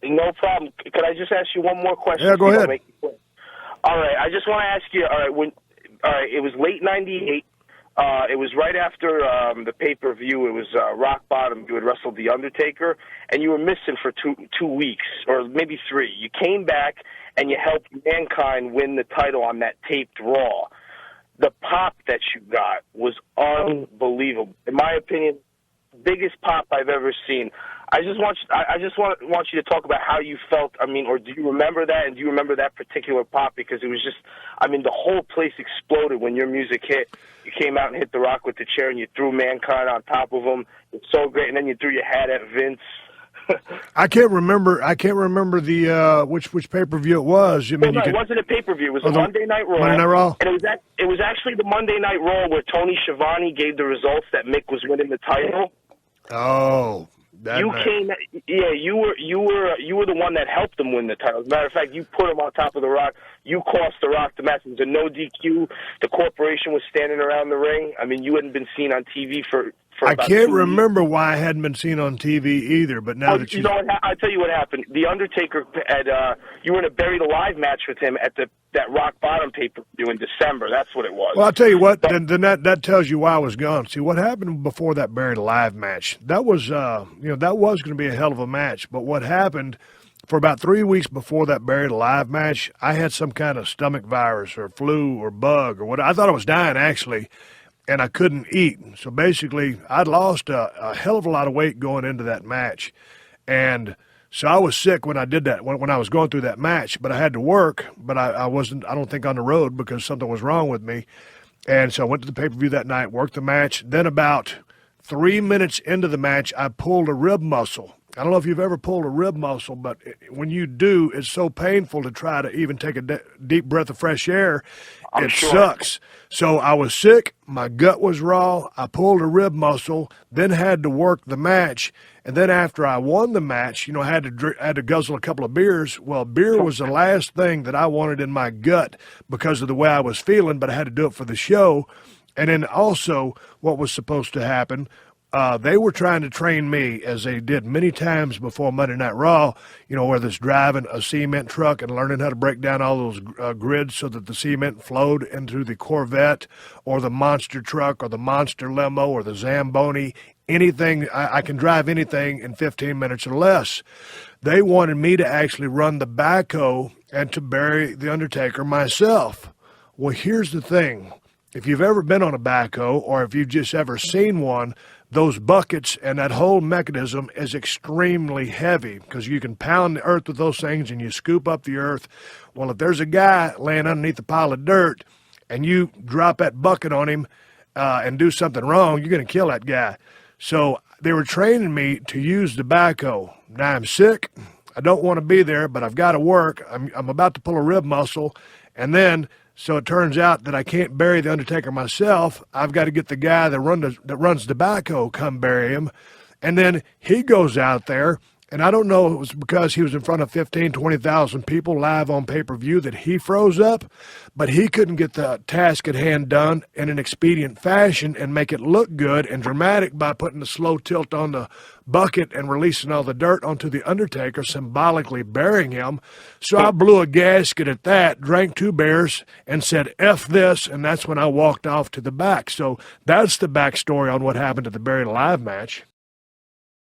No problem. Could I just ask you one more question? Yeah, go ahead. All right. I just want to ask you. All right. It was late '98. It was right after the pay-per-view. It was Rock Bottom. You had wrestled the Undertaker, and you were missing for 2 weeks or maybe 3. You came back and you helped Mankind win the title on that taped Raw. The pop that you got was unbelievable. In my opinion, biggest pop I've ever seen. I just want you to talk about how you felt. I mean, or do you remember that? And do you remember that particular pop? Because it was just, I mean, the whole place exploded when your music hit. You came out and hit The Rock with the chair, and you threw Mankind on top of him. It's so great. And then you threw your hat at Vince. I can't remember the which pay-per-view it was. I mean, it wasn't a pay-per-view. It was a Monday Night Raw. Monday Night Raw. And it was actually the Monday Night Raw where Tony Schiavone gave the results that Mick was winning the title. Oh. You were the one that helped them win the title. As a matter of fact, you put him on top of The Rock. You cost The Rock the match. It was a no DQ. The corporation was standing around the ring. I mean, you hadn't been seen on TV for I about can't 2 remember why I hadn't been seen on TV either. But now that you know what, I'll tell you what happened. The Undertaker had you were in a Buried Alive match with him at that Rock Bottom pay-per-view in December. That's what it was. Well, I'll tell you what. Then that tells you why I was gone. See, what happened before that Buried Alive match? That was that was going to be a hell of a match. But what happened for about 3 weeks before that Buried Alive match? I had some kind of stomach virus or flu or bug or what. I thought I was dying actually. And I couldn't eat. So basically, I'd lost a hell of a lot of weight going into that match. And so I was sick when I did that, when I was going through that match. But I had to work, but I wasn't, I don't think, on the road because something was wrong with me. And so I went to the pay-per-view that night, worked the match. Then about 3 minutes into the match, I pulled a rib muscle. I don't know if you've ever pulled a rib muscle, but when you do, it's so painful to try to even take a deep breath of fresh air. It sucks. So I was sick. My gut was raw. I pulled a rib muscle, then had to work the match. And then after I won the match, I had to guzzle a couple of beers. Well, beer was the last thing that I wanted in my gut because of the way I was feeling, but I had to do it for the show. And then also what was supposed to happen, they were trying to train me, as they did many times before Monday Night Raw, whether it's driving a cement truck and learning how to break down all those grids so that the cement flowed into the Corvette or the monster truck or the monster limo or the Zamboni, anything. I can drive anything in 15 minutes or less. They wanted me to actually run the backhoe and to bury the Undertaker myself. Well, here's the thing. If you've ever been on a backhoe or if you've just ever seen one, those buckets and that whole mechanism is extremely heavy because you can pound the earth with those things and you scoop up the earth. Well, if there's a guy laying underneath a pile of dirt and you drop that bucket on him and do something wrong, you're going to kill that guy. So they were training me to use the backhoe. Now I'm sick. I don't want to be there, but I've got to work. I'm about to pull a rib muscle, and then so it turns out that I can't bury the Undertaker myself. I've got to get the guy that runs the backhoe come bury him. And then he goes out there, and I don't know if it was because he was in front of 15, 20,000 people live on pay-per-view that he froze up, but he couldn't get the task at hand done in an expedient fashion and make it look good and dramatic by putting a slow tilt on the bucket and releasing all the dirt onto the Undertaker, symbolically burying him. So I blew a gasket at that, drank 2 beers, and said, F this, and that's when I walked off to the back. So that's the backstory on what happened at the Buried Alive match.